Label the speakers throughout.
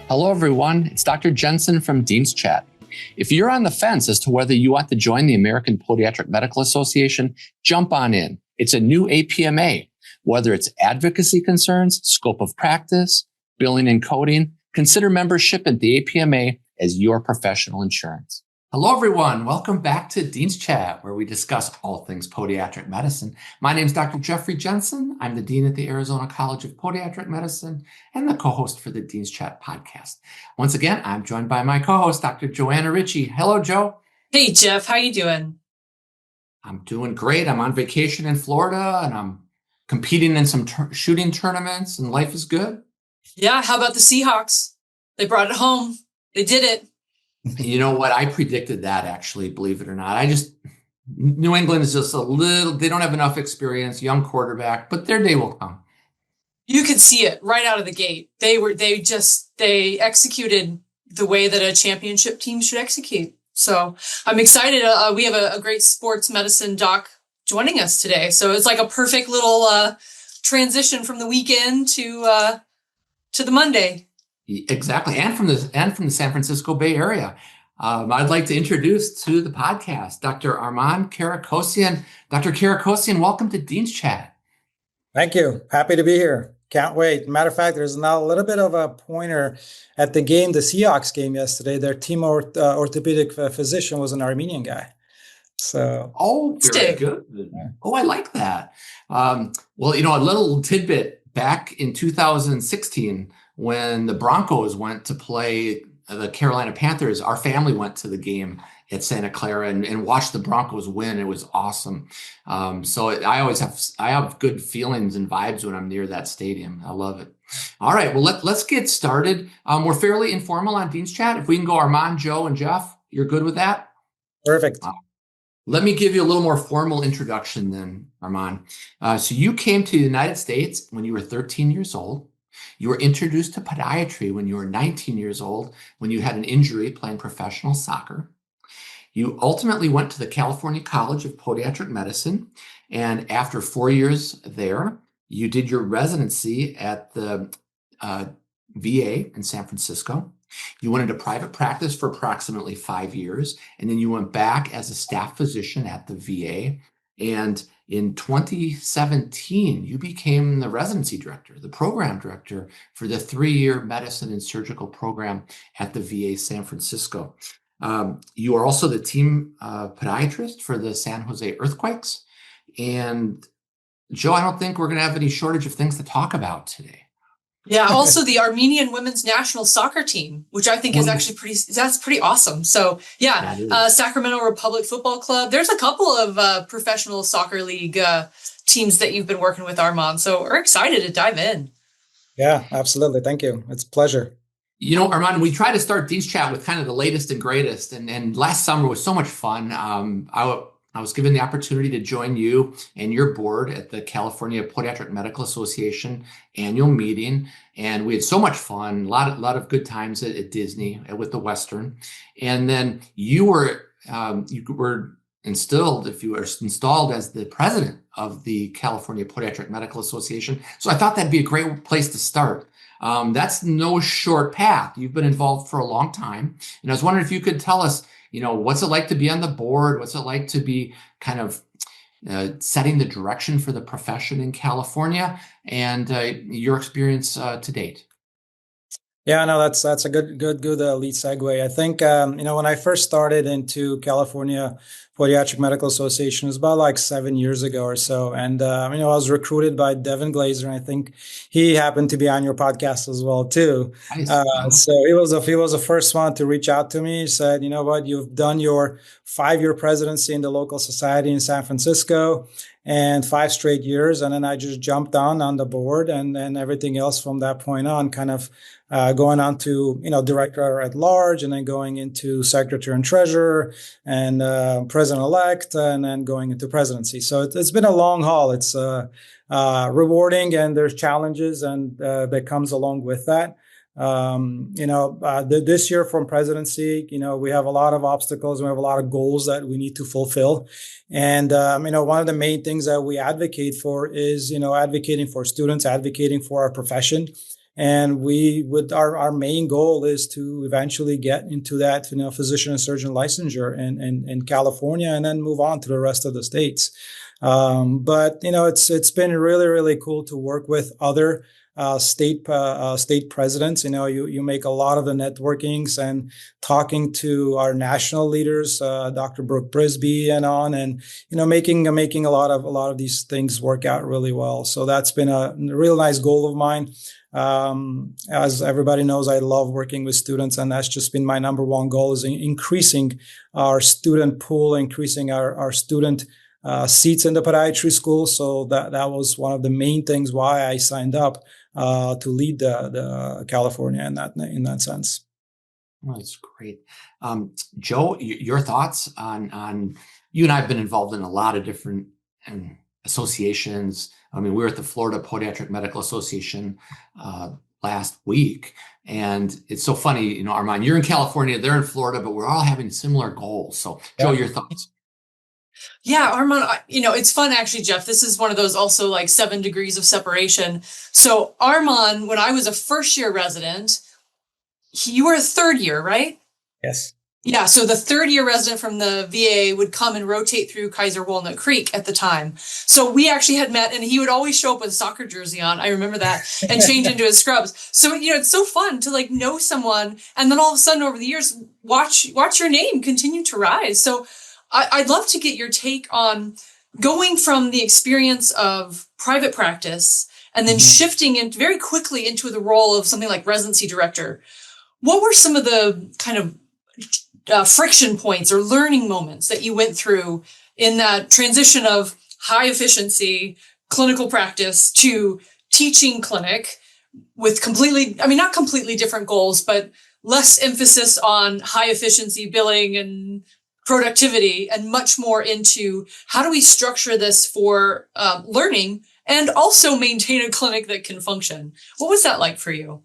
Speaker 1: Hello, everyone. It's Dr. Jensen from Dean's Chat. If you're on the fence as to whether you want to join the American Podiatric Medical Association, jump on in. It's a new APMA. Whether it's advocacy concerns, scope of practice, billing and coding, consider membership at the APMA as your professional insurance. Hello, everyone. Welcome back to Dean's Chat, where we discuss all things podiatric medicine. My name is Dr. Jeffrey Jensen. I'm the Dean at the Arizona College of Podiatric Medicine and the co-host for the Dean's Chat podcast. Once again, I'm joined by my co-host, Dr. Joanna Richey. Hello, Joe.
Speaker 2: Hey, Jeff. How you doing?
Speaker 1: I'm doing great. I'm on vacation in Florida, and I'm competing in some shooting tournaments, and life is good.
Speaker 2: Yeah. How about the Seahawks? They brought it home. They did it.
Speaker 1: You know what? I predicted that, actually, believe it or not. New England is just they don't have enough experience, young quarterback, but their day will come.
Speaker 2: You could see it right out of the gate. They executed the way that a championship team should execute. So I'm excited. We have a great sports medicine doc joining us today. So it's like a perfect little transition from the weekend to the Monday.
Speaker 1: Exactly. And from the San Francisco Bay Area. I'd like to introduce to the podcast, Dr. Arman Kirakosian. Dr. Kirakosian, welcome to Dean's Chat.
Speaker 3: Thank you. Happy to be here. Can't wait. Matter of fact, there's now a little bit of a pointer at the game, the Seahawks game yesterday. Their team orthopedic physician was an Armenian guy. So,
Speaker 1: very good. Oh, I like that. Well, a little tidbit back in 2016, when the Broncos went to play the Carolina Panthers, our family went to the game at Santa Clara and watched the Broncos win. It was awesome. So I have good feelings and vibes when I'm near that stadium. I love it. All right, well, let's get started. We're fairly informal on Dean's Chat. If we can go Arman, Joe, and Jeff, you're good with that?
Speaker 3: Perfect.
Speaker 1: Let me give you a little more formal introduction then, Arman. So you came to the United States when you were 13 years old. You were introduced to podiatry when you were 19 years old, when you had an injury playing professional soccer. You ultimately went to the California College of Podiatric Medicine, and after 4 years there, you did your residency at the VA in San Francisco. You went into private practice for approximately 5 years, and then you went back as a staff physician at the VA. And in 2017, you became the residency director, the program director for the 3-year medicine and surgical program at the VA San Francisco. You are also the team podiatrist for the San Jose earthquakes. And Joe, I don't think we're going to have any shortage of things to talk about today.
Speaker 2: Yeah. Also the Armenian women's national soccer team, which I think is actually pretty awesome. So yeah, Sacramento Republic Football Club. There's a couple of professional soccer league teams that you've been working with, Arman. So we're excited to dive in.
Speaker 3: Yeah, absolutely. Thank you. It's a pleasure.
Speaker 1: Arman, we try to start Dean's Chat with kind of the latest and greatest. And last summer was so much fun. I was given the opportunity to join you and your board at the California Podiatric Medical Association annual meeting. And we had so much fun, a lot of good times at Disney with the Western. And then you were installed as the president of the California Podiatric Medical Association. So I thought that'd be a great place to start. That's no short path. You've been involved for a long time. And I was wondering if you could tell us, what's it like to be on the board? What's it like to be kind of setting the direction for the profession in California, and your experience to date?
Speaker 3: Yeah, no, that's a good lead segue. I think when I first started into California Podiatric Medical Association, it was about like 7 years ago or so, and I was recruited by Devin Glazer, and I think he happened to be on your podcast as well too. Nice. So he was the first one to reach out to me. He said, "You know what? You've done your 5-year presidency in the local society in San Francisco, and 5 straight years." And then I just jumped on the board, and then everything else from that point on, kind of going on to, director at large, and then going into secretary and treasurer and president-elect, and then going into presidency. So it's been a long haul. It's rewarding, and there's challenges and that comes along with that. This year from presidency, we have a lot of obstacles. We have a lot of goals that we need to fulfill. And, one of the main things that we advocate for is, advocating for students, advocating for our profession. And we would our main goal is to eventually get into that physician and surgeon licensure in California, and then move on to the rest of the states. But it's been really, really cool to work with other state presidents. You make a lot of the networkings and talking to our national leaders, Dr. Brooke Brisby and making a lot of these things work out really well. So that's been a real nice goal of mine. As everybody knows, I love working with students, and that's just been my number one goal, is increasing our student pool, increasing our student seats in the podiatry school. So that was one of the main things why I signed up to lead the California in that sense.
Speaker 1: Well, that's great. Joe, your thoughts on you and I have been involved in a lot of different associations. I mean, we were at the Florida Podiatric Medical Association last week, and it's so funny, Arman, you're in California, they're in Florida, but we're all having similar goals. So, Joe, your thoughts?
Speaker 2: Yeah, Arman, it's fun actually, Jeff. This is one of those also like 7 degrees of separation. So Arman, when I was a first-year resident, you were a third year, right?
Speaker 3: Yes.
Speaker 2: Yeah, so the third-year resident from the VA would come and rotate through Kaiser Walnut Creek at the time. So we actually had met, and he would always show up with a soccer jersey on. I remember that, and change into his scrubs. So it's so fun to like know someone, and then all of a sudden over the years, watch your name continue to rise. So I'd love to get your take on going from the experience of private practice and then shifting very quickly into the role of something like residency director. What were some of the kind of friction points or learning moments that you went through in that transition of high efficiency clinical practice to teaching clinic with not completely different goals, but less emphasis on high efficiency billing and productivity, and much more into how do we structure this for learning and also maintain a clinic that can function? What was that like for you?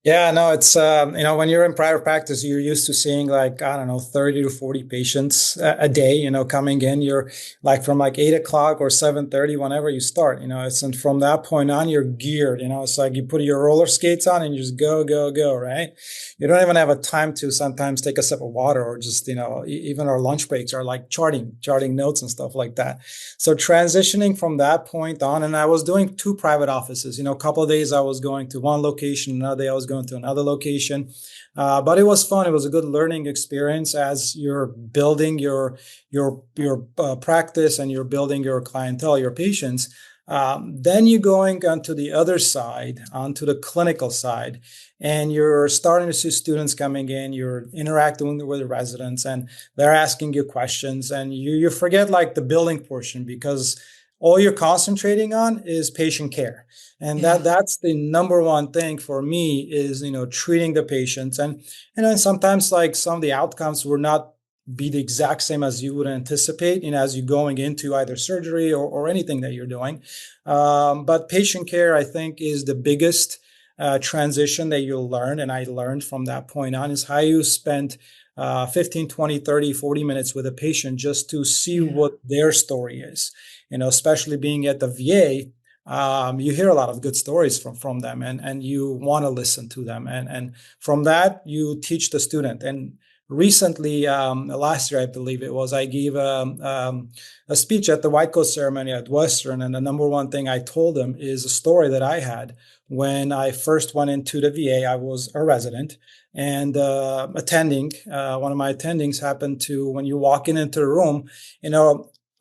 Speaker 3: Yeah, no, it's, when you're in private practice, you're used to seeing 30 to 40 patients a day, coming in. You're like from 8 o'clock or 7:30, whenever you start, and from that point on, you're geared, it's like you put your roller skates on and you just go, go, go, right? You don't even have a time to sometimes take a sip of water, or just, even our lunch breaks are like charting notes and stuff like that. So transitioning from that point on, and I was doing 2 private offices, a couple of days I was going to one location, another day I was going to another location. But it was fun. It was a good learning experience as you're building your practice, and you're building your clientele, your patients. Then you're going onto the other side, onto the clinical side, and you're starting to see students coming in, you're interacting with the residents, and they're asking you questions, and you forget the billing portion, because all you're concentrating on is patient care. And that's the number one thing for me is, treating the patients. And, sometimes some of the outcomes will not be the exact same as you would anticipate, as you're going into either surgery or anything that you're doing. But patient care, I think, is the biggest transition that you'll learn. And I learned from that point on is how you spend 15, 20, 30, 40 minutes with a patient just to see what their story is. Especially being at the VA, you hear a lot of good stories from them, and you want to listen to them. And from that, you teach the student. And recently, last year, I believe it was, I gave a speech at the White Coat ceremony at Western. And the number one thing I told them is a story that I had when I first went into the VA. I was a resident, and attending, one of my attendings happened to, when you walk into the room,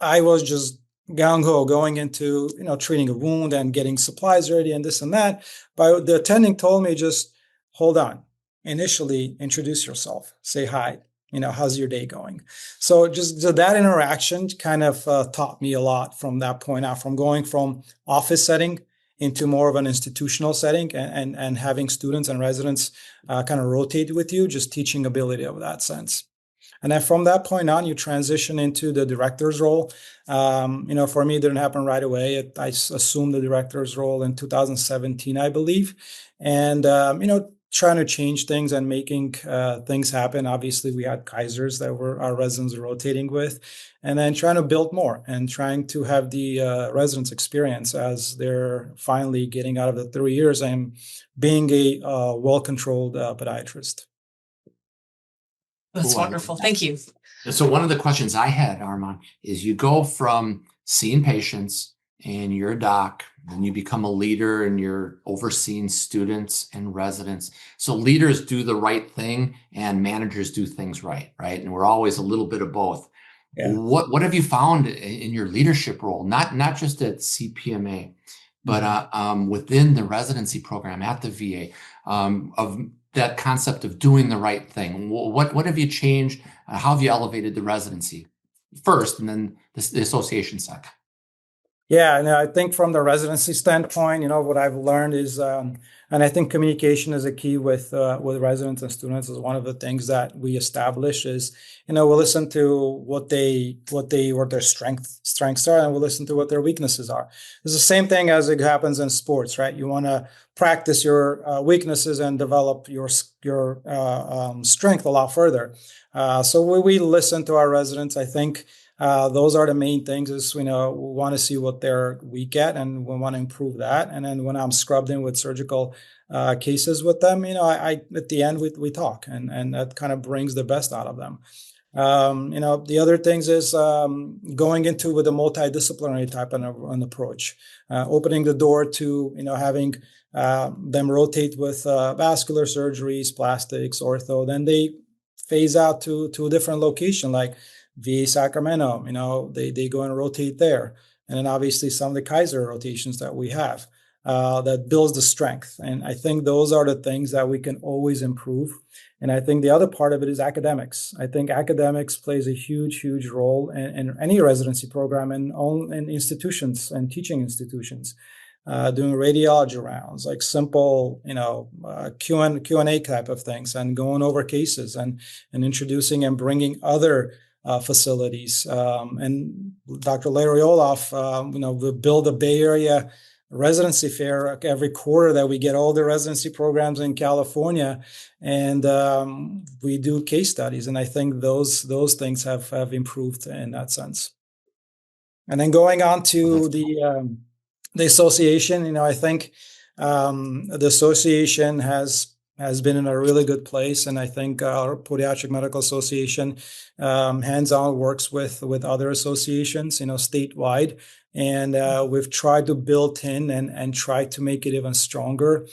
Speaker 3: I was just gung-ho going into, treating a wound and getting supplies ready and this and that. But the attending told me, just hold on. Initially, introduce yourself, say hi, how's your day going? So just that interaction kind of taught me a lot from that point out, from going from office setting into more of an institutional setting, and having students and residents kind of rotate with you, just teaching ability of that sense. And then from that point on, you transition into the director's role. For me, it didn't happen right away. I assumed the director's role in 2017, I believe. And, trying to change things and making things happen. Obviously, we had Kaisers that were our residents rotating with, and then trying to build more and trying to have the residents experience as they're finally getting out of the 3 years and being a well-controlled podiatrist.
Speaker 2: That's wonderful. Thank you.
Speaker 1: So one of the questions I had, Arman, is you go from seeing patients and you're a doc, and you become a leader and you're overseeing students and residents. So leaders do the right thing and managers do things right? And we're always a little bit of both. Yeah. What have you found in your leadership role? Not just at CPMA, but within the residency program at the VA, of that concept of doing the right thing. What have you changed? How have you elevated the residency first, and then the association second?
Speaker 3: Yeah, and I think from the residency standpoint, what I've learned is, and I think communication is a key with residents and students. Is one of the things that we establish is, we'll listen to what their strengths are, and we'll listen to what their weaknesses are. It's the same thing as it happens in sports, right? You want to practice your weaknesses and develop your strength a lot further. So we listen to our residents. I think those are the main things. Is we want to see what they're weak at, and we want to improve that. And then when I'm scrubbed in with surgical cases with them, I at the end we talk, and that kind of brings the best out of them. The other things is going into with a multidisciplinary type of an approach, opening the door to having them rotate with vascular surgeries, plastics, ortho. Then they phase out to a different location like VA Sacramento, they go and rotate there. And then obviously some of the Kaiser rotations that we have that builds the strength. And I think those are the things that we can always improve. And I think the other part of it is academics. I think academics plays a huge, huge role in any residency program and in institutions and teaching institutions. Doing radiology rounds, like simple, Q&A type of things, and going over cases and introducing and bringing other facilities. And Dr. Larry Olaf, we build a Bay Area residency fair every quarter that we get all the residency programs in California, and we do case studies. And I think those things have improved in that sense. And then going on to the association, I think the association has been in a really good place, and I think our Podiatric Medical Association hands-on works with other associations, statewide, and we've tried to build in and try to make it even stronger,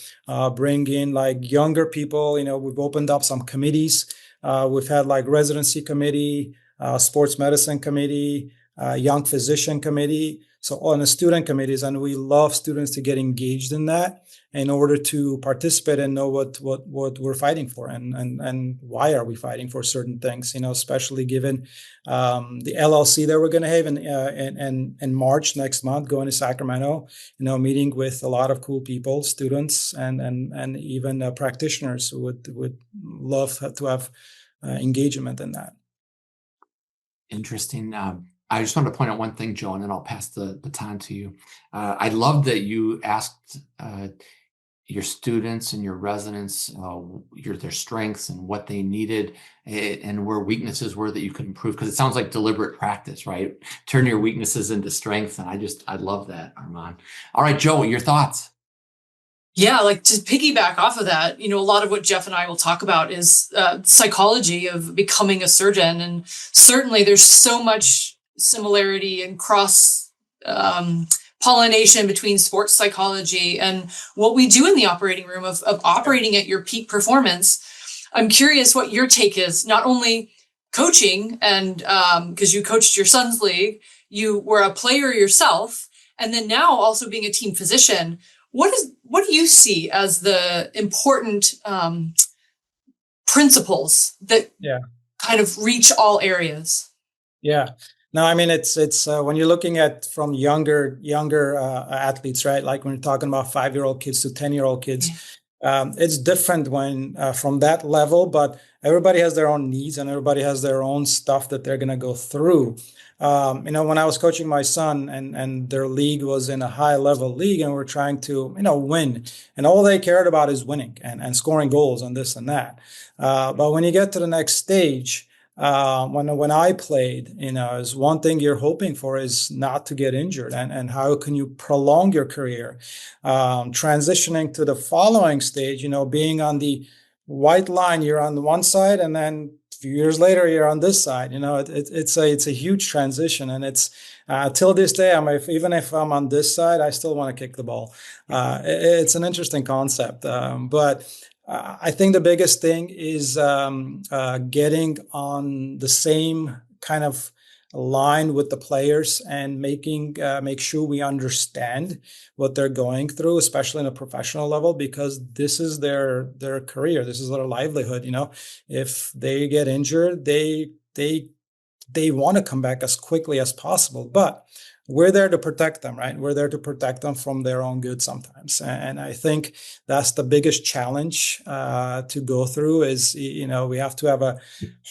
Speaker 3: bring in like younger people. We've opened up some committees. We've had like residency committee, sports medicine committee, young physician committee, so on the student committees, and we love students to get engaged in that in order to participate and know what we're fighting for and why are we fighting for certain things, especially given the LLC that we're going to have in March next month, going to Sacramento, meeting with a lot of cool people, students and even practitioners who would love to have engagement in that.
Speaker 1: Interesting. I just wanted to point out one thing, Joe, and then I'll pass the baton to you. I love that you asked your students and your residents their strengths and what they needed and where weaknesses were that you could improve, because it sounds like deliberate practice, right? Turn your weaknesses into strengths. And I love that, Arman. All right, Joe, your thoughts?
Speaker 2: Yeah, like to piggyback off of that, a lot of what Jeff and I will talk about is psychology of becoming a surgeon. And certainly there's so much similarity and cross pollination between sports psychology and what we do in the operating room of operating at your peak performance. I'm curious what your take is, not only coaching and because you coached your son's league, you were a player yourself, and then now also being a team physician. What do you see as the important principles that kind of reach all areas?
Speaker 3: Yeah. No, I mean, it's when you're looking at from younger athletes, right? Like when you're talking about 5-year-old kids to 10-year-old kids, it's different when from that level. But everybody has their own needs and everybody has their own stuff that they're going to go through. When I was coaching my son and their league was in a high level league and we're trying to, win, and all they cared about is winning and scoring goals and this and that. But when you get to the next stage, when I played, is one thing you're hoping for is not to get injured, and how can you prolong your career? Transitioning to the following stage, being on the white line, you're on the one side, and then a few years later you're on this side. It's a huge transition, and it's till this day, even if I'm on this side, I still want to kick the ball. It's an interesting concept, but I think the biggest thing is getting on the same kind of line with the players and make sure we understand what they're going through, especially in a professional level, because this is their career, this is their livelihood. If they get injured, they want to come back as quickly as possible, but we're there to protect them, right? We're there to protect them from their own good sometimes. And I think that's the biggest challenge to go through is, we have to have a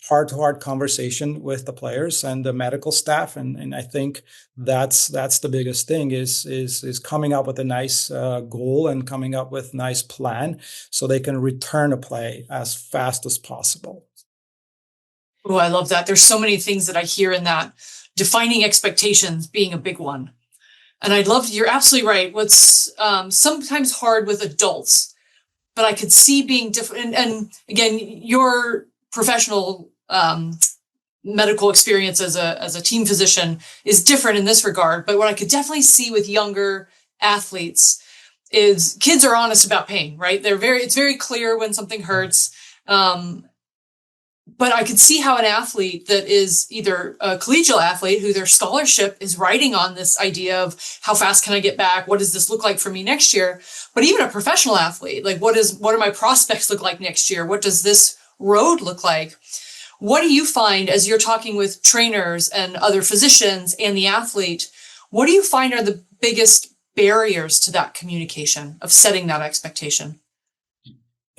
Speaker 3: heart-to-heart conversation with the players and the medical staff. And I think that's the biggest thing is coming up with a nice goal and coming up with a nice plan so they can return to play as fast as possible.
Speaker 2: Oh, I love that. There's so many things that I hear in that. Defining expectations being a big one. And you're absolutely right. What's sometimes hard with adults, but I could see being different. And again, your professional medical experience as a team physician is different in this regard. But what I could definitely see with younger athletes is kids are honest about pain, right? It's very clear when something hurts. But I could see how an athlete that is either a collegiate athlete who their scholarship is riding on this idea of how fast can I get back? What does this look like for me next year? But even a professional athlete, like what do my prospects look like next year? What does this road look like? What do you find as you're talking with trainers and other physicians and the athlete? What do you find are the biggest barriers to that communication of setting that expectation?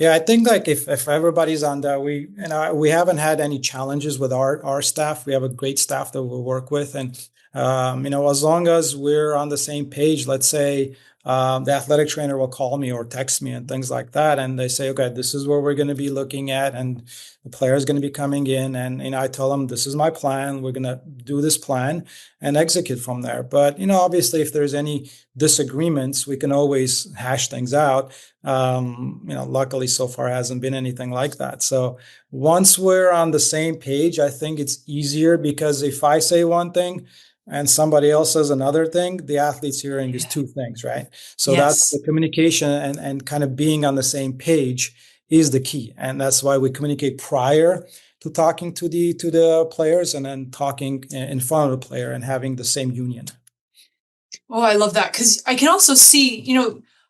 Speaker 3: Yeah, I think like if everybody's on that, we haven't had any challenges with our staff. We have a great staff that we work with, and as long as we're on the same page, let's say the athletic trainer will call me or text me and things like that, and they say, okay, this is what we're going to be looking at, and the player is going to be coming in, and I tell them this is my plan. We're going to do this plan and execute from there. But obviously, if there's any disagreements, we can always hash things out. Luckily so far hasn't been anything like that. So once we're on the same page, I think it's easier, because if I say one thing and somebody else says another thing, the athlete's hearing is two things, right? So That's the communication and kind of being on the same page is the key. And that's why we communicate prior to talking to the players, and then talking in front of the player and having the same union.
Speaker 2: Oh, I love that. Because I can also see,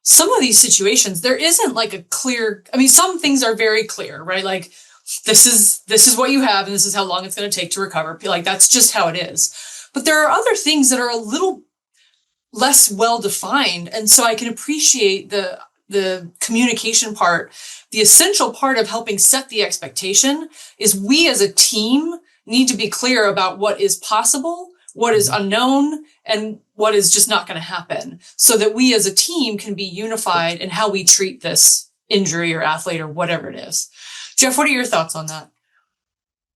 Speaker 2: some of these situations, there isn't like a clear, some things are very clear, right? Like this is what you have and this is how long it's going to take to recover. Like that's just how it is. But there are other things that are a little less well defined. And so I can appreciate the communication part. The essential part of helping set the expectation is we as a team need to be clear about what is possible, what is unknown, and what is just not going to happen, so that we as a team can be unified in how we treat this injury or athlete or whatever it is. Jeff, what are your thoughts on that?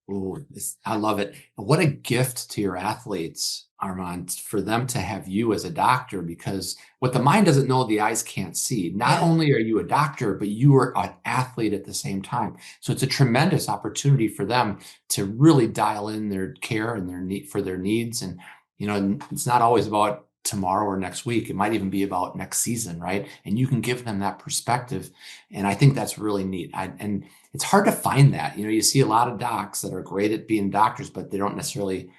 Speaker 1: Oh, I love it. What a gift to your athletes, Arman, for them to have you as a doctor, because what the mind doesn't know, the eyes can't see. Not only are you a doctor, but you are an athlete at the same time. So it's a tremendous opportunity for them to really dial in their care and their needs. And, it's not always about tomorrow or next week. It might even be about next season, right? And you can give them that perspective. And I think that's really neat. And it's hard to find that. You see a lot of docs that are great at being doctors, but they don't necessarily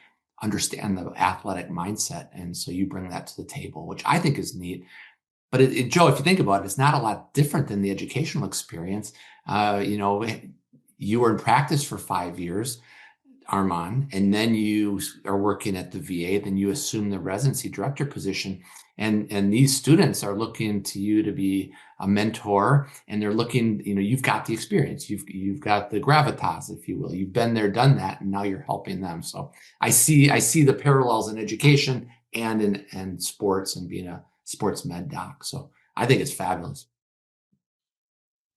Speaker 1: understand the athletic mindset. And so you bring that to the table, which I think is neat. But Joe, if you think about it, it's not a lot different than the educational experience. You were in practice for 5 years. Arman, and then you are working at the VA, then you assume the residency director position. And these students are looking to you to be a mentor, and they're looking, you've got the experience, you've got the gravitas, if you will. You've been there, done that, and now you're helping them. So I see the parallels in education and in sports and being a sports med doc. So I think it's fabulous.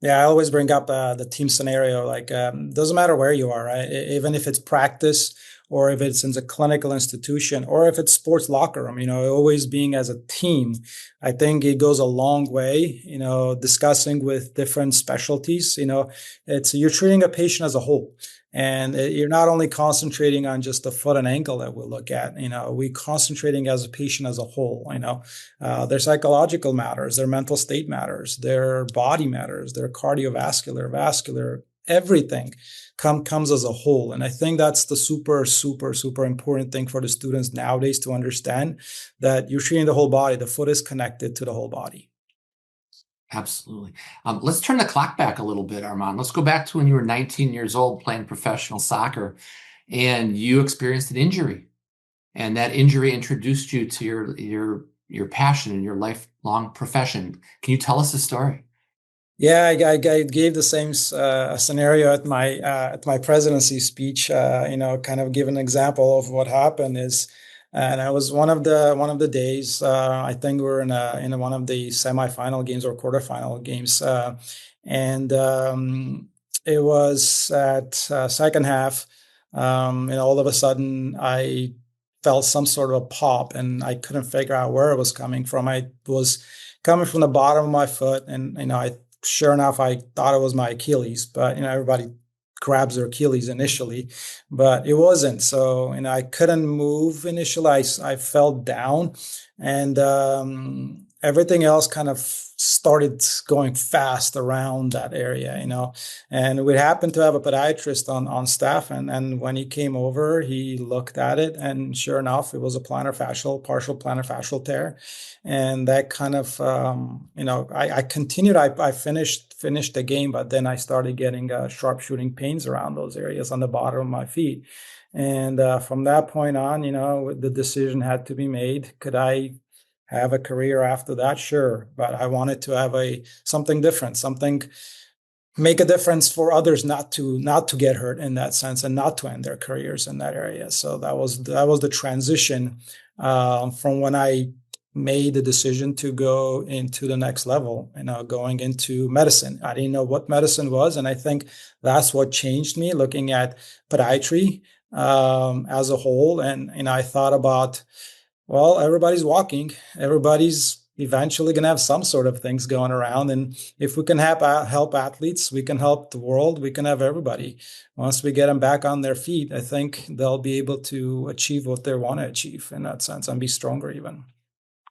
Speaker 3: Yeah, I always bring up the team scenario. Like, doesn't matter where you are, right? Even if it's practice, or if it's in a clinical institution, or if it's sports locker room, always being as a team, I think it goes a long way. Discussing with different specialties. You're treating a patient as a whole. And you're not only concentrating on just the foot and ankle that we'll look at, we're concentrating as a patient as a whole, their psychological matters, their mental state matters, their body matters, their cardiovascular, vascular, everything comes as a whole. And I think that's the super, super, super important thing for the students nowadays to understand, that you're treating the whole body. The foot is connected to the whole body.
Speaker 1: Absolutely. Let's turn the clock back a little bit, Arman. Let's go back to when you were 19 years old playing professional soccer, and you experienced an injury, and that injury introduced you to your passion and your lifelong profession. Can you tell us the story?
Speaker 3: Yeah, I gave the same scenario at my presidency speech. Kind of give an example of what happened is. And it was one of the days. I think we were in one of the semifinal games or quarterfinal games, and it was at second half. And all of a sudden, I felt some sort of a pop, and I couldn't figure out where it was coming from. I was coming from the bottom of my foot, and sure enough, I thought it was my Achilles. But everybody grabs their Achilles initially, but it wasn't. So, I couldn't move initially. I fell down, and everything else kind of started going fast around that area, and we happened to have a podiatrist on staff. And when he came over, he looked at it, and sure enough, it was a partial plantar fascial tear. And that kind of, I continued, I finished the game, but then I started getting sharp shooting pains around those areas on the bottom of my feet. And from that point on, the decision had to be made. Could I have a career after that? Sure. But I wanted to have something different, make a difference for others, not to get hurt in that sense, and not to end their careers in that area. So that was the transition from when I made the decision to go into the next level, going into medicine. I didn't know what medicine was. And I think that's what changed me, looking at podiatry as a whole. And I thought about, well, everybody's walking. Everybody's eventually going to have some sort of things going around. And if we can help athletes, we can help the world. We can have everybody. Once we get them back on their feet, I think they'll be able to achieve what they want to achieve in that sense, and be stronger even.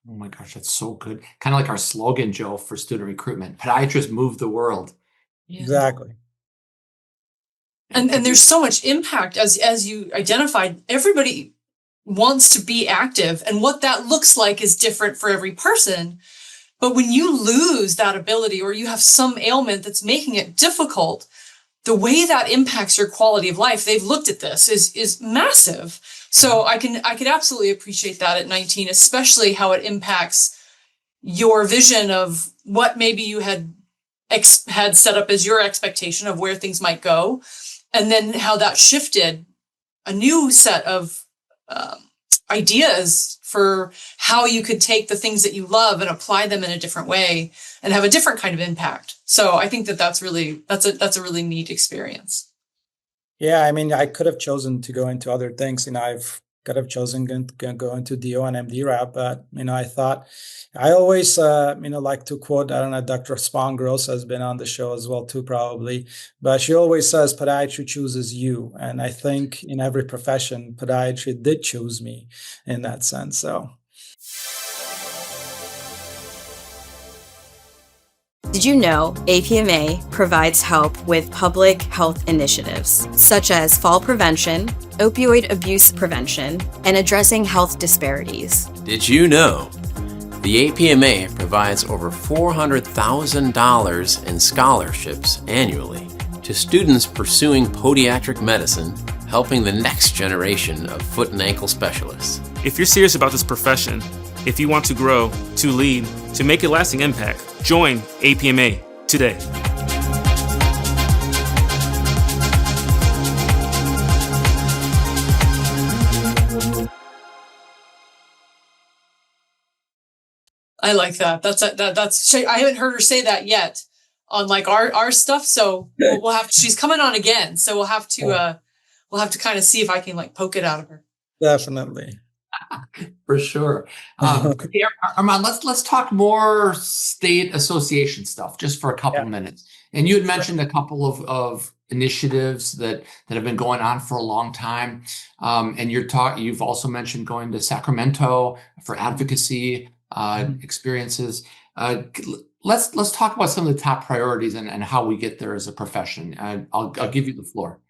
Speaker 1: Oh my gosh, that's so good. Kind of like our slogan, Joe, for student recruitment: podiatrists move the world.
Speaker 3: Yeah. Exactly.
Speaker 2: And there's so much impact, as you identified. Everybody wants to be active, and what that looks like is different for every person. But when you lose that ability, or you have some ailment that's making it difficult, the way that impacts your quality of life, they've looked at this, is massive. So I could absolutely appreciate that at 19, especially how it impacts your vision of what maybe you had set up as your expectation of where things might go, and then how that shifted a new set of ideas for how you could take the things that you love and apply them in a different way and have a different kind of impact. So I think that's a really neat experience.
Speaker 3: Yeah, I mean, I could have chosen to go into other things. I could have chosen to go into DO and MD route, but I thought, I always like to quote, I don't know, Dr. Spahn-Gross has been on the show as well too, probably, but she always says podiatry chooses you. And I think in every profession, podiatry did choose me in that sense. So.
Speaker 4: Did you know APMA provides help with public health initiatives such as fall prevention, opioid abuse prevention, and addressing health disparities?
Speaker 5: Did you know the APMA provides over $400,000 in scholarships annually to students pursuing podiatric medicine, helping the next generation of foot and ankle specialists.
Speaker 6: If you're serious about this profession, if you want to grow, to lead, to make a lasting impact, join APMA today.
Speaker 2: I like that. That's I haven't heard her say that yet on like our stuff. So we'll have she's coming on again. So we'll have to kind of see if I can like poke it out of her.
Speaker 3: Definitely.
Speaker 1: For sure. Okay, Arman, let's talk more state association stuff just for a couple of minutes. And you had mentioned a couple of initiatives that have been going on for a long time. And you've also mentioned going to Sacramento for advocacy experiences. Let's talk about some of the top priorities and how we get there as a profession. I'll give you the floor.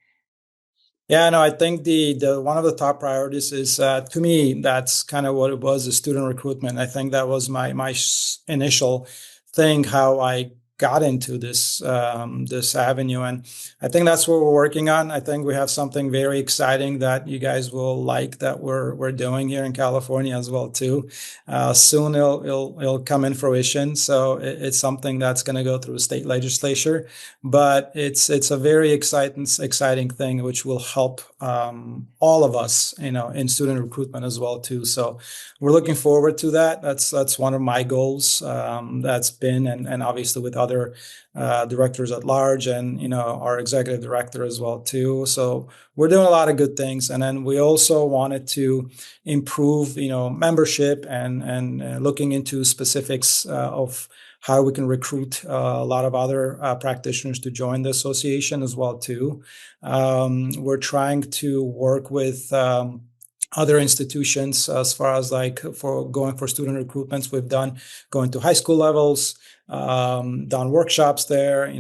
Speaker 3: Yeah, no, I think the one of the top priorities is to me, that's kind of what it was, is student recruitment. I think that was my initial thing, how I got into this this avenue, and I think that's what we're working on. I think we have something very exciting that you guys will like that we're doing here in California as well too. Soon it'll come in fruition. So it's something that's going to go through the state legislature, but it's a very exciting thing which will help all of us, in student recruitment as well too. So we're looking forward to that. That's one of my goals. That's been and obviously with other directors at large and our executive director as well too. So we're doing a lot of good things, and then we also wanted to improve membership and looking into specifics of how we can recruit a lot of other practitioners to join the association as well too. We're trying to work with other institutions as far as like for going for student recruitments. We've done going to high school levels, done workshops there.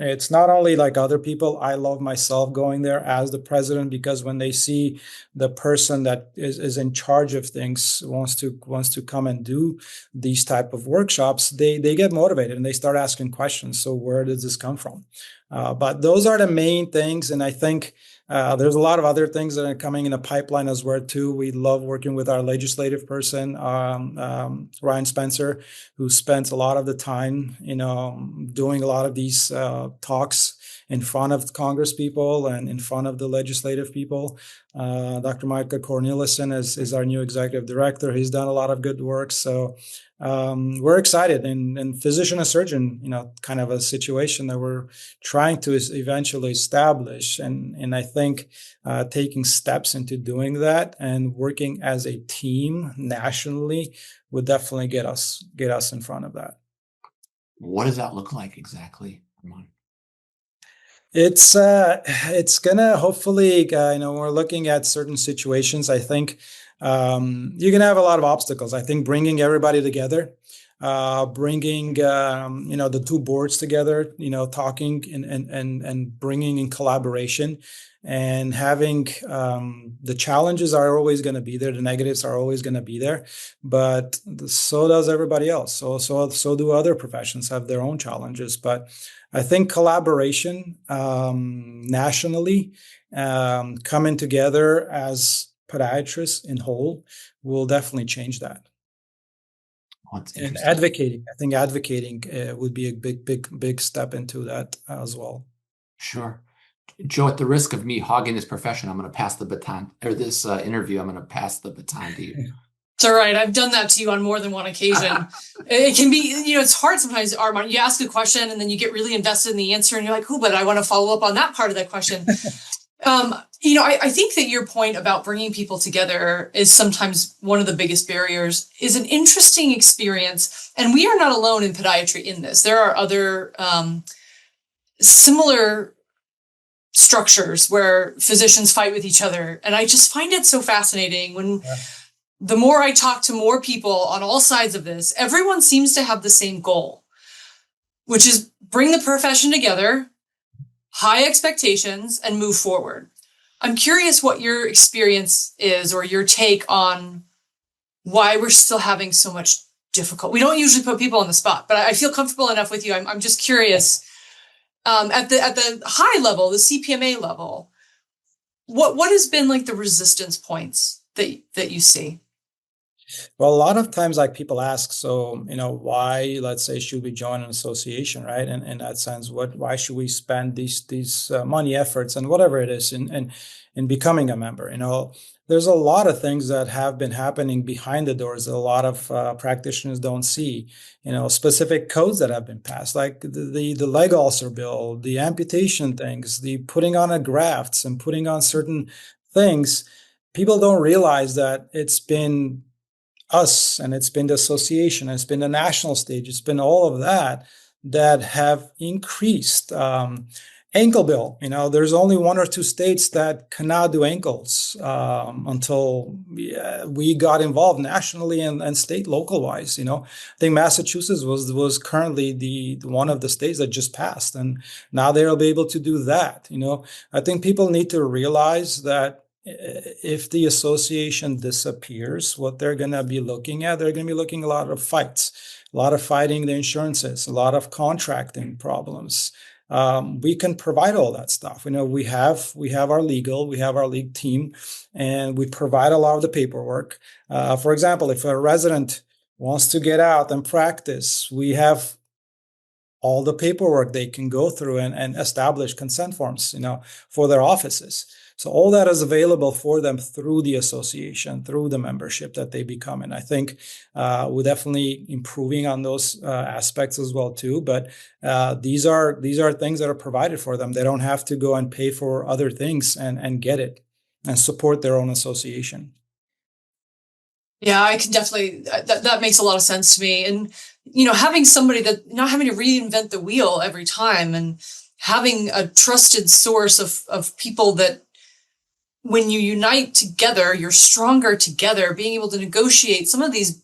Speaker 3: It's not only like other people. I love myself going there as the president, because when they see the person that is in charge of things wants to come and do these type of workshops, they get motivated and they start asking questions. So where does this come from? But those are the main things. And I think there's a lot of other things that are coming in the pipeline as well too. We love working with our legislative person, Ryan Spencer, who spends a lot of the time, doing a lot of these talks in front of Congress people and in front of the legislative people. Dr. Micah Cornelissen is our new executive director. He's done a lot of good work. So we're excited, and physician and surgeon, kind of a situation that we're trying to eventually establish. And I think taking steps into doing that and working as a team nationally would definitely get us in front of that.
Speaker 1: What does that look like exactly, Arman?
Speaker 3: It's gonna hopefully, we're looking at certain situations. I think you're gonna have a lot of obstacles. I think bringing everybody together, bringing the two boards together, talking and bringing in collaboration, and having the challenges are always going to be there. The negatives are always going to be there, but so does everybody else. So do other professions have their own challenges. But I think collaboration nationally, coming together as podiatrists in whole will definitely change that. And advocating, I think advocating would be a big step into that as well.
Speaker 1: Sure. Joe, at the risk of me hogging this profession, I'm going to pass the baton, or this interview, I'm going to pass the baton to you.
Speaker 2: It's all right. I've done that to you on more than one occasion. It can be, it's hard sometimes, Arman. You ask a question and then you get really invested in the answer and you're like, but I want to follow up on that part of that question. I think that your point about bringing people together is sometimes one of the biggest barriers, is an interesting experience. And we are not alone in podiatry in this. There are other similar structures where physicians fight with each other. And I just find it so fascinating when the more I talk to more people on all sides of this, everyone seems to have the same goal, which is bring the profession together, high expectations, and move forward. I'm curious what your experience is, or your take on why we're still having so much difficult. We don't usually put people on the spot, but I feel comfortable enough with you. I'm just curious, at the high level, the CPMA level, what has been like the resistance points that you see?
Speaker 3: Well, a lot of times, like people ask, so why, let's say, should we join an association, right? And in that sense, why should we spend these money, efforts, and whatever it is in becoming a member? There's a lot of things that have been happening behind the doors that a lot of practitioners don't see. Specific codes that have been passed, like the leg ulcer bill, the amputation things, the putting on of grafts and putting on certain things. People don't realize that it's been us, and it's been the association, and it's been the national stage, it's been all of that have increased. Ankle bill, there's only 1 or 2 states that cannot do ankles until we got involved nationally and state local wise. I think Massachusetts was currently the one of the states that just passed, and now they'll be able to do that. I think people need to realize that if the association disappears, what they're going to be looking at, they're going to be looking at a lot of fights, a lot of fighting the insurances, a lot of contracting problems. We can provide all that stuff. We have our league team, and we provide a lot of the paperwork. For example, if a resident wants to get out and practice, we have all the paperwork they can go through and establish consent forms, for their offices. So all that is available for them through the association, through the membership that they become. And I think we're definitely improving on those aspects as well too. But these are things that are provided for them. They don't have to go and pay for other things and get it and support their own association.
Speaker 2: Yeah, I can definitely, that makes a lot of sense to me. And, having somebody that not having to reinvent the wheel every time, and having a trusted source of people that when you unite together, you're stronger together, being able to negotiate some of these,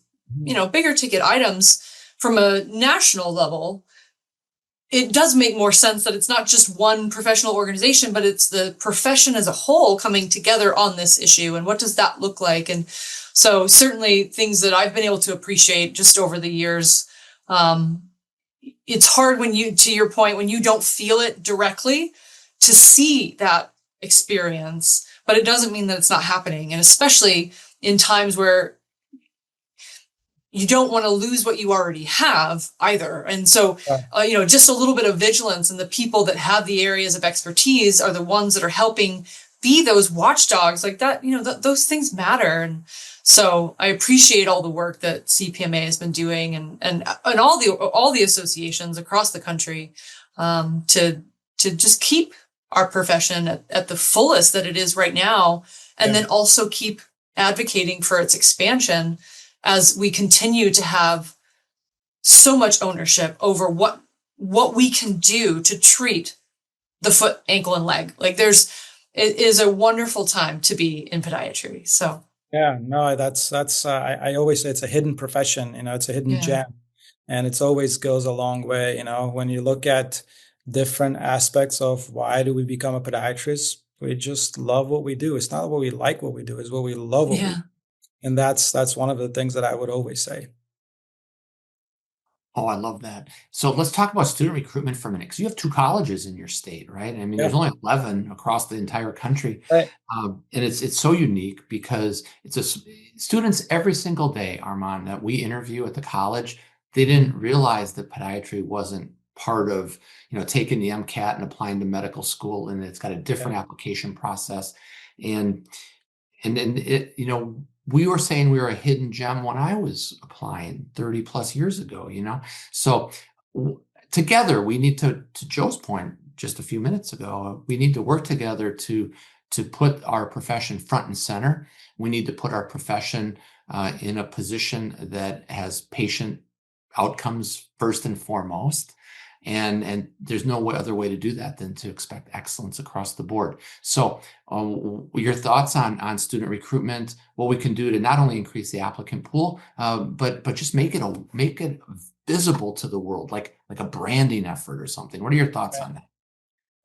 Speaker 2: bigger ticket items from a national level. It does make more sense that it's not just one professional organization, but it's the profession as a whole coming together on this issue. And what does that look like? And so certainly things that I've been able to appreciate just over the years. It's hard when to your point, when you don't feel it directly, to see that experience, but it doesn't mean that it's not happening. And especially in times where you don't want to lose what you already have either. And so, just a little bit of vigilance, and the people that have the areas of expertise are the ones that are helping be those watchdogs like that. Those things matter. And so I appreciate all the work that CPMA has been doing, and all the associations across the country, to just keep our profession at the fullest that it is right now, and then also keep advocating for its expansion as we continue to have so much ownership over what we can do to treat the foot, ankle, and leg. Like it is a wonderful time to be in podiatry. So
Speaker 3: yeah, no, that's I always say it's a hidden profession. It's a hidden gem, and it always goes a long way. When you look at different aspects of why do we become a podiatrist, we just love what we do. It's not what we like what we do, it's what we love what we do. And that's one of the things that I would always say.
Speaker 1: Oh, I love that. So let's talk about student recruitment for a minute, because you have 2 colleges in your state, right? I mean, there's only 11 across the entire country.
Speaker 3: Right.
Speaker 1: And it's so unique because students every single day, Arman, that we interview at the college, they didn't realize that podiatry wasn't part of, taking the MCAT and applying to medical school, and it's got a different application process. And it, we were saying we were a hidden gem when I was applying 30 plus years ago, So together we need to Joe's point just a few minutes ago, we need to work together to put our profession front and center. We need to put our profession in a position that has patient outcomes first and foremost. And there's no other way to do that than to expect excellence across the board. So your thoughts on student recruitment, what we can do to not only increase the applicant pool, but just make it visible to the world, like a branding effort or something. What are your thoughts on that?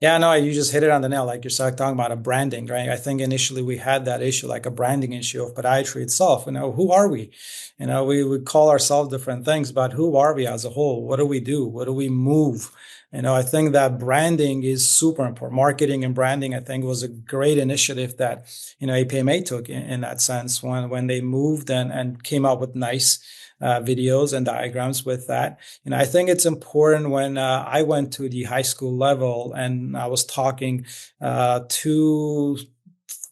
Speaker 3: Yeah, no, you just hit it on the nail. Like you're talking about a branding, right? I think initially we had that issue, like a branding issue of podiatry itself. Who are we? We call ourselves different things, but who are we as a whole? What do we do? What do we move? I think that branding is super important. Marketing and branding, I think, was a great initiative that, APMA took in that sense when they moved and came up with nice videos and diagrams with that. I think it's important when I went to the high school level and I was talking to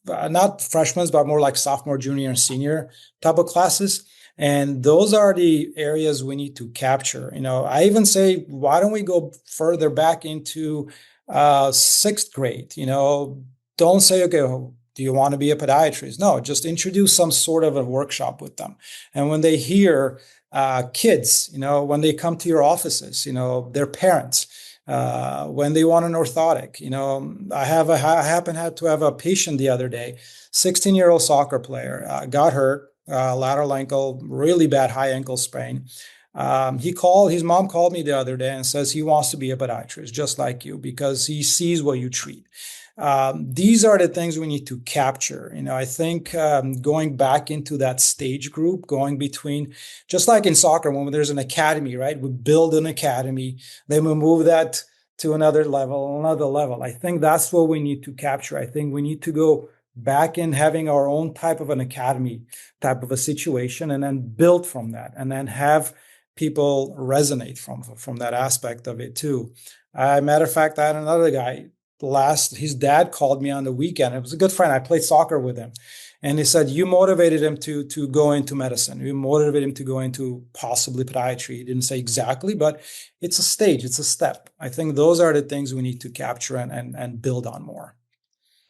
Speaker 3: not freshmen, but more like sophomore, junior, and senior type of classes. And those are the areas we need to capture. I even say, why don't we go further back into sixth grade? Don't say, okay, do you want to be a podiatrist? No, just introduce some sort of a workshop with them. And when they hear kids, when they come to your offices, their parents, when they want an orthotic, I happen to have a patient the other day, 16-year-old soccer player, got hurt, lateral ankle, really bad high ankle sprain. His mom called me the other day and says he wants to be a podiatrist just like you because he sees what you treat. These are the things we need to capture. I think going back into that stage group, going between, just like in soccer, when there's an academy, right? We build an academy, then we move that to another level. I think that's what we need to capture. I think we need to go back in having our own type of an academy type of a situation and then build from that and then have people resonate from that aspect of it too. Matter of fact, I had another guy his dad called me on the weekend. It was a good friend. I played soccer with him. And he said, you motivated him to go into medicine. You motivated him to go into possibly podiatry. He didn't say exactly, but it's a stage, it's a step. I think those are the things we need to capture and build on more.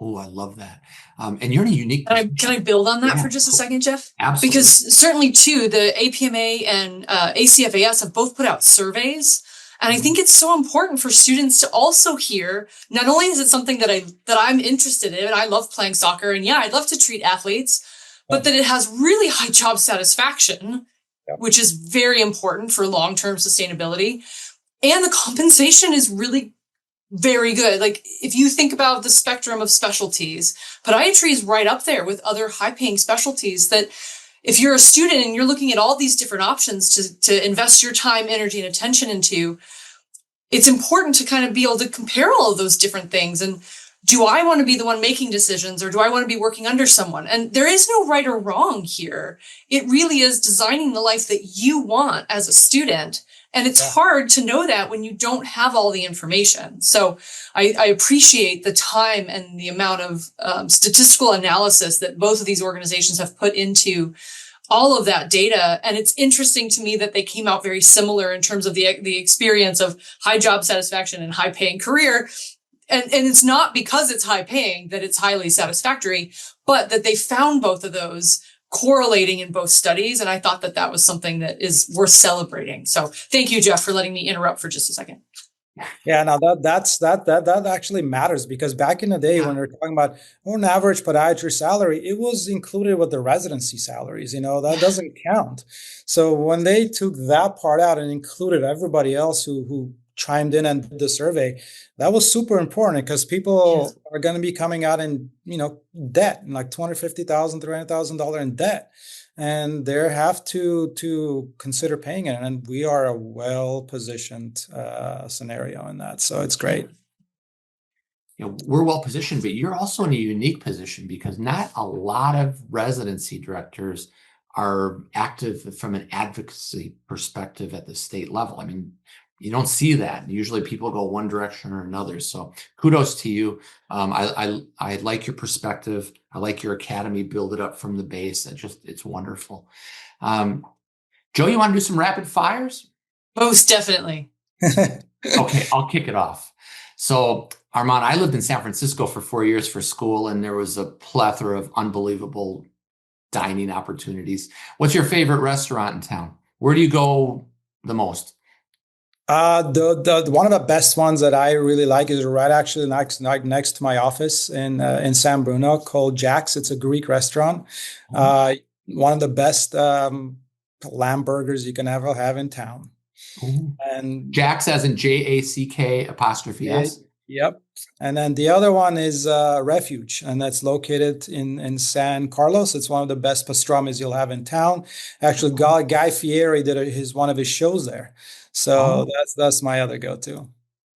Speaker 1: Oh, I love that. And you're in a unique
Speaker 2: position. Can I build on that for just a second, Jeff?
Speaker 1: Absolutely.
Speaker 2: Because certainly too, the APMA and ACFAS have both put out surveys. And I think it's so important for students to also hear, not only is it something that I'm interested in, and I love playing soccer, and yeah, I'd love to treat athletes, but that it has really high job satisfaction, which is very important for long-term sustainability. And the compensation is really very good. Like if you think about the spectrum of specialties, podiatry is right up there with other high-paying specialties that if you're a student and you're looking at all these different options to invest your time, energy, and attention into, it's important to kind of be able to compare all of those different things. And do I want to be the one making decisions or do I want to be working under someone? And there is no right or wrong here. It really is designing the life that you want as a student. And it's hard to know that when you don't have all the information. So I appreciate the time and the amount of statistical analysis that both of these organizations have put into all of that data. And it's interesting to me that they came out very similar in terms of the experience of high job satisfaction and high paying career. And it's not because it's high paying that it's highly satisfactory, but that they found both of those correlating in both studies. And I thought that was something that is worth celebrating. So thank you, Jeff, for letting me interrupt for just a second.
Speaker 3: Yeah, now that actually matters because back in the day when we were talking about an average podiatry salary, it was included with the residency salaries. That doesn't count. So when they took that part out and included everybody else who chimed in and did the survey, that was super important because people are going to be coming out in debt, like $250,000, $300,000 in debt. And they have to consider paying it. And we are a well-positioned scenario in that. So it's great.
Speaker 1: We're well-positioned, but you're also in a unique position because not a lot of residency directors are active from an advocacy perspective at the state level. I mean, you don't see that. Usually people go one direction or another. So kudos to you. I like your perspective. I like your academy, build it up from the base. It's wonderful. Joe, you want to do some rapid fires?
Speaker 2: Most definitely.
Speaker 1: Okay, I'll kick it off. So Arman, I lived in San Francisco for 4 years for school, and there was a plethora of unbelievable dining opportunities. What's your favorite restaurant in town? Where do you go the most?
Speaker 3: The one of the best ones that I really like is right actually next to my office in San Bruno called Jack's. It's a Greek restaurant. One of the best lamb burgers you can ever have in town.
Speaker 1: And Jack's as in JACK'.
Speaker 3: Yep. And then the other one is Refuge, and that's located in San Carlos. It's one of the best pastrami's you'll have in town. Actually, Guy Fieri did one of his shows there. So that's my other go-to.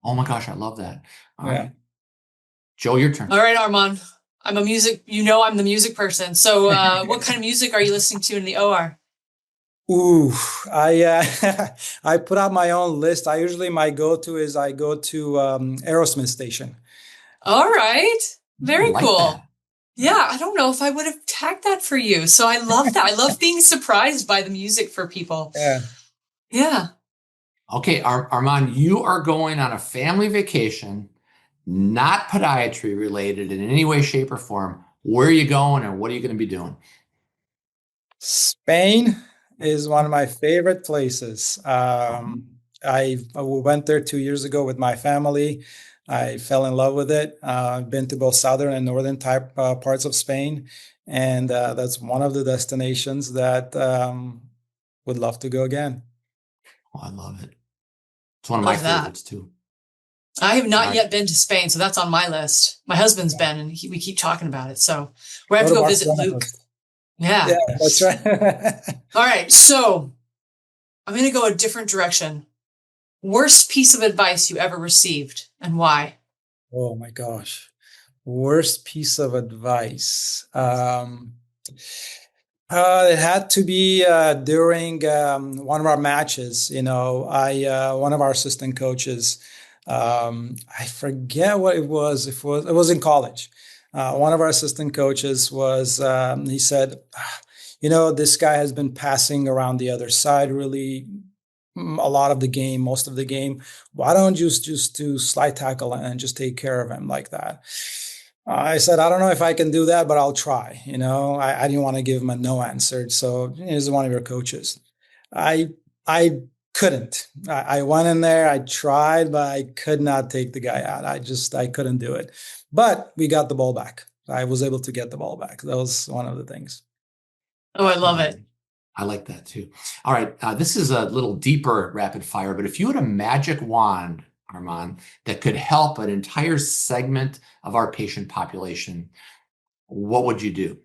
Speaker 1: Oh my gosh, I love that. All
Speaker 3: Yeah.
Speaker 1: right. Joe, your turn.
Speaker 2: All right, Arman. I'm the music person. So what kind of music are you listening to in the OR?
Speaker 3: Ooh, I put out my own list. My go-to is I go to Aerosmith station.
Speaker 2: All right. Very cool.
Speaker 1: That.
Speaker 2: Yeah, I don't know if I would have tagged that for you. So I love that. I love being surprised by the music for people.
Speaker 3: Yeah.
Speaker 2: Yeah.
Speaker 1: Okay, Arman, you are going on a family vacation, not podiatry related in any way, shape, or form. Where are you going and what are you going to be doing?
Speaker 3: Spain is one of my favorite places. I went there 2 years ago with my family. I fell in love with it. I've been to both southern and northern type parts of Spain, and that's one of the destinations that would love to go again.
Speaker 1: Oh, I love it. It's one of my favorites too.
Speaker 2: I have not yet been to Spain, so that's on my list. My husband's been, and we keep talking about it. So we have to go visit Luke. Yeah,
Speaker 3: that's right.
Speaker 2: All right, so I'm going to go a different direction. Worst piece of advice you ever received and why?
Speaker 3: Oh my gosh. Worst piece of advice. It had to be during one of our matches. One of our assistant coaches, I forget what it was. It was in college. One of our assistant coaches he said, this guy has been passing around the other side really a lot of the game, most of the game. Why don't you just do slide tackle and just take care of him like that? I said, I don't know if I can do that, but I'll try. I didn't want to give him a no answer. So he's one of your coaches. I couldn't. I went in there, I tried, but I could not take the guy out. I couldn't do it. But we got the ball back. I was able to get the ball back. That was one of the things.
Speaker 2: Oh, I love it.
Speaker 1: I like that too. All right. This is a little deeper rapid fire, but if you had a magic wand, Arman, that could help an entire segment of our patient population, what would you do?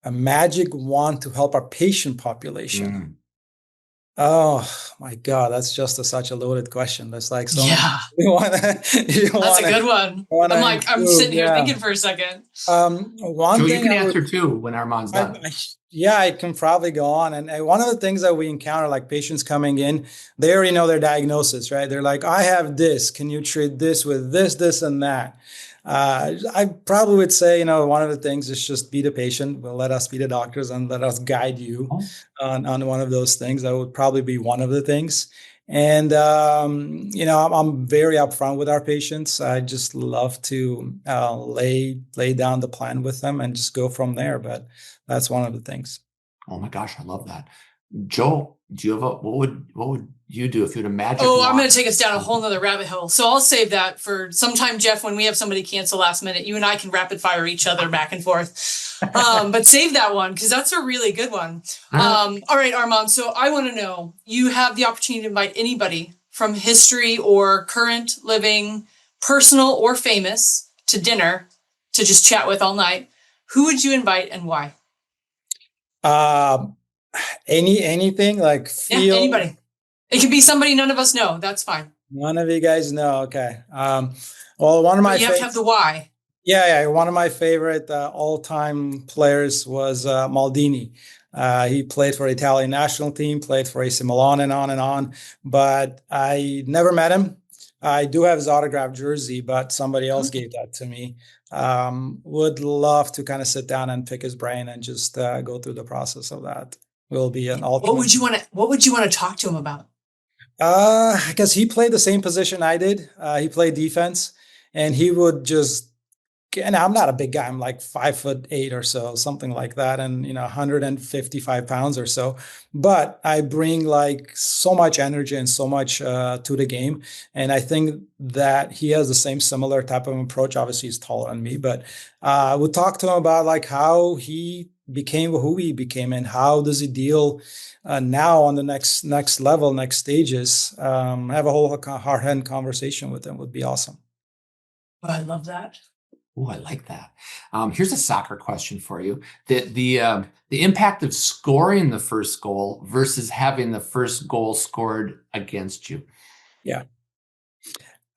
Speaker 3: A magic wand to help our patient population. Oh my God, that's just such a loaded question. That's like so.
Speaker 2: Yeah, that's a good one. I'm sitting here thinking for a second.
Speaker 3: One
Speaker 1: Joe,
Speaker 3: thing
Speaker 1: you can answer too when Arman's done.
Speaker 3: I can probably go on. And one of the things that we encounter, like patients coming in, they already know their diagnosis, right? They're like, I have this. Can you treat this with this, this, and that? I probably would say, one of the things is just be the patient. Well, let us be the doctors and let us guide you on one of those things. That would probably be one of the things. And, I'm very upfront with our patients. I just love to lay down the plan with them and just go from there. But that's one of the things.
Speaker 1: Oh my gosh, I love that. Joe, do you have what would you do if you had a magic
Speaker 2: wand?
Speaker 1: I'm
Speaker 2: going to take us down a whole nother rabbit hole. So I'll save that for sometime, Jeff, when we have somebody cancel last minute. You and I can rapid fire each other back and forth. But save that one because that's a really good one. All right, Arman. So I want to know, you have the opportunity to invite anybody from history or current living, personal or famous, to dinner to just chat with all night. Who would you invite and why?
Speaker 3: Anything like
Speaker 2: anybody. It could be somebody none of us know. That's fine.
Speaker 3: None of you guys know. Okay. Well, one of my
Speaker 2: you have to have the why.
Speaker 3: Yeah. One of my favorite all-time players was Maldini. He played for the Italian national team, played for AC Milan and on. But I never met him. I do have his autographed jersey, but somebody else gave that to me. Would love to kind of sit down and pick his brain and just go through the process of that. Will be an ultimate.
Speaker 2: What would you want to talk to him about?
Speaker 3: Because he played the same position I did. He played defense, and he would just. And I'm not a big guy. I'm like 5'8" or so, something like that, and 155 pounds or so. But I bring like so much energy and so much to the game, and I think that he has the similar type of approach. Obviously, he's taller than me, but I would talk to him about like how he became who he became, and how does he deal now on the next level, next stages. Have a whole hard-hand conversation with him would be awesome.
Speaker 2: Oh, I love that.
Speaker 1: Oh, I like that. Here's a soccer question for you. The impact of scoring the first goal versus having the first goal scored against you.
Speaker 3: Yeah.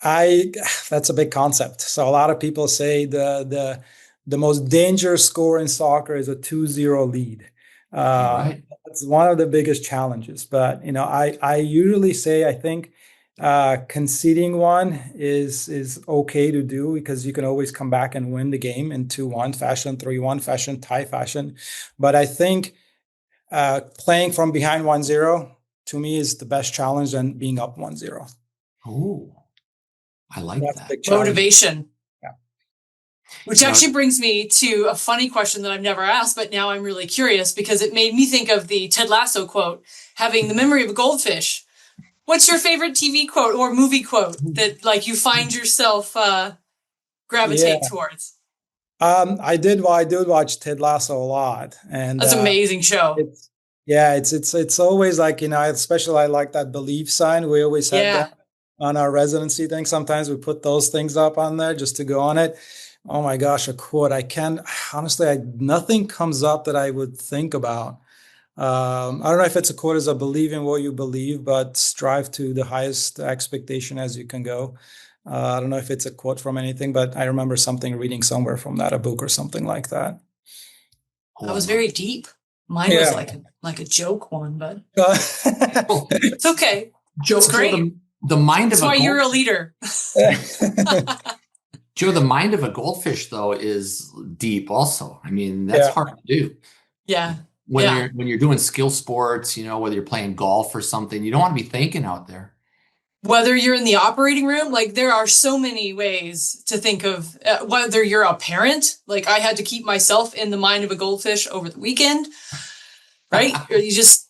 Speaker 3: That's a big concept. So a lot of people say the most dangerous score in soccer is a 2-0 lead.
Speaker 1: Right.
Speaker 3: That's one of the biggest challenges. But I usually say I think conceding one is okay to do, because you can always come back and win the game in 2-1 fashion, 3-1 fashion, tie fashion. But I think playing from behind 1-0 to me is the best challenge than being up 1-0.
Speaker 1: Oh, I like that.
Speaker 2: Motivation.
Speaker 3: Yeah.
Speaker 2: Which actually brings me to a funny question that I've never asked, but now I'm really curious because it made me think of the Ted Lasso quote, having the memory of a goldfish. What's your favorite TV quote or movie quote that like you find yourself gravitate towards?
Speaker 3: I did watch Ted Lasso a lot, and
Speaker 2: that's an amazing show.
Speaker 3: It's always like, especially I like that belief sign. We always have that on our residency thing. Sometimes we put those things up on there just to go on it. Oh my gosh, a quote. Nothing comes up that I would think about. I don't know if it's a quote as a believe in what you believe, but strive to the highest expectation as you can go. I don't know if it's a quote from anything, but I remember reading somewhere from that, a book or something like that.
Speaker 2: That was very deep. Mine was like a joke one, but it's okay.
Speaker 1: Joe,
Speaker 2: it's great.
Speaker 1: Joe, the mind
Speaker 2: That's
Speaker 1: of
Speaker 2: why
Speaker 1: you're
Speaker 2: a leader.
Speaker 1: Joe, the mind of a goldfish, though, is deep also. I mean, that's hard to do.
Speaker 2: Yeah.
Speaker 1: When you're doing skill sports, whether you're playing golf or something, you don't want to be thinking out there.
Speaker 2: Whether you're in the operating room, like there are so many ways to think of whether you're a parent, like I had to keep myself in the mind of a goldfish over the weekend, right? Or you just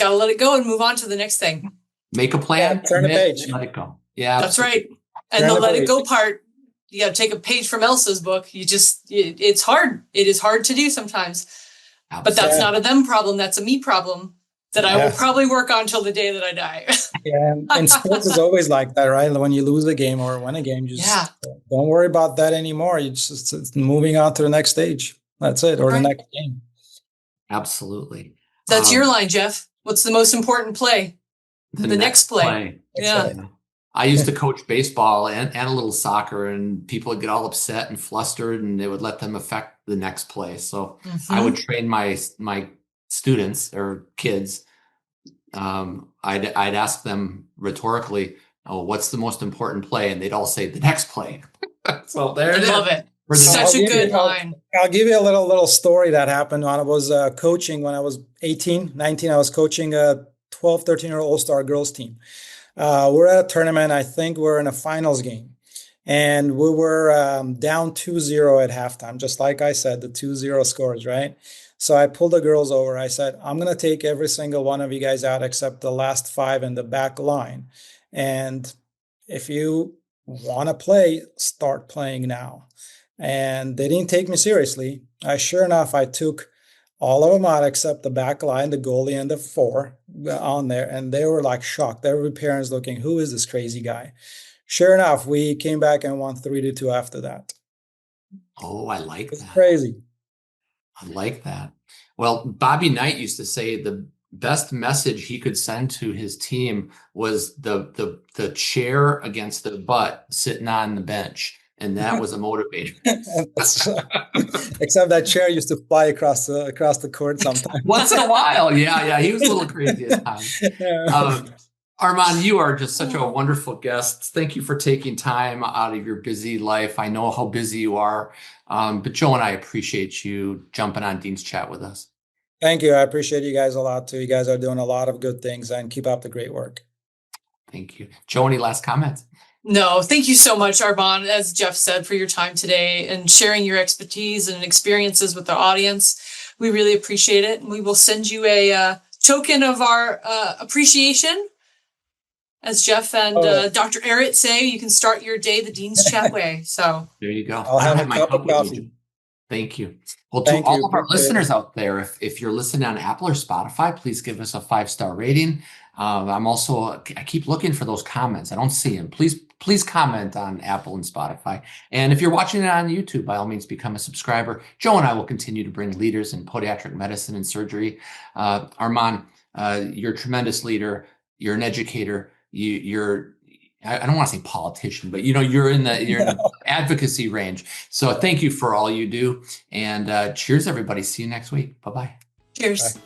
Speaker 2: got to let it go and move on to the next thing.
Speaker 1: Make a plan,
Speaker 3: turn a page,
Speaker 1: let it go. Yeah,
Speaker 2: that's right. And the let it go part, you got to take a page from Elsa's book. It's hard. It is hard to do sometimes, but that's not a them problem. That's a me problem that I will probably work on till the day that I die.
Speaker 3: And sports is always like that, right? When you lose a game or win a game, you just don't worry about that anymore. You just moving on to the next stage. That's it, or the next game.
Speaker 1: Absolutely.
Speaker 2: That's your line, Jeff. What's the most important play? The next play.
Speaker 1: Yeah. I used to coach baseball and a little soccer, and people would get all upset and flustered, and it would let them affect the next play. So I would train my students or kids. I'd ask them rhetorically, "Oh, what's the most important play?" And they'd all say, "The next play." So there it is.
Speaker 2: I love it. Such a good line.
Speaker 3: I'll give you a little story that happened when I was coaching. When I was 18, 19, I was coaching a 12, 13-year-old all-star girls team. We're at a tournament. I think we're in a finals game. And we were down 2-0 at halftime, just like I said, the 2-0 scores, right? So I pulled the girls over. I said, I'm going to take every single one of you guys out except the last 5 in the back line. And if you want to play, start playing now. And they didn't take me seriously. Sure enough, I took all of them out except the back line, the goalie, and the 4 on there. And they were like shocked. Every parent's looking, who is this crazy guy? Sure enough, we came back and won 3-2 after that.
Speaker 1: Oh, I like that.
Speaker 3: It's crazy.
Speaker 1: I like that. Well, Bobby Knight used to say the best message he could send to his team was the chair against the butt sitting on the bench. And that was a motivator.
Speaker 3: Except that chair used to fly across the court sometimes.
Speaker 1: Once in a while. Yeah. He was a little crazy at times. Arman, you are just such a wonderful guest. Thank you for taking time out of your busy life. I know how busy you are. But Joe and I appreciate you jumping on Dean's Chat with us.
Speaker 3: Thank you. I appreciate you guys a lot too. You guys are doing a lot of good things, and keep up the great work.
Speaker 1: Thank you. Joe, any last comments?
Speaker 2: No, thank you so much, Arman, as Jeff said, for your time today and sharing your expertise and experiences with the audience. We really appreciate it. And we will send you a token of our appreciation. As Jeff and Dr. Arrett say, you can start your day the Dean's Chat way. So
Speaker 1: there you go.
Speaker 3: I'll have a cup of coffee.
Speaker 1: Thank you. Well, to
Speaker 3: Thank
Speaker 1: all
Speaker 3: you.
Speaker 1: of our
Speaker 3: Appreciate it.
Speaker 1: listeners out there, if you're listening on Apple or Spotify, please give us a 5-star rating. I keep looking for those comments. I don't see them. Please comment on Apple and Spotify. And if you're watching it on YouTube, by all means, become a subscriber. Joe and I will continue to bring leaders in podiatric medicine and surgery. Arman, you're a tremendous leader. You're an educator. I don't want to say politician, but you're in the advocacy range. So thank you for all you do, and cheers, everybody. See you next week. Bye-bye.
Speaker 2: Cheers.
Speaker 3: Bye.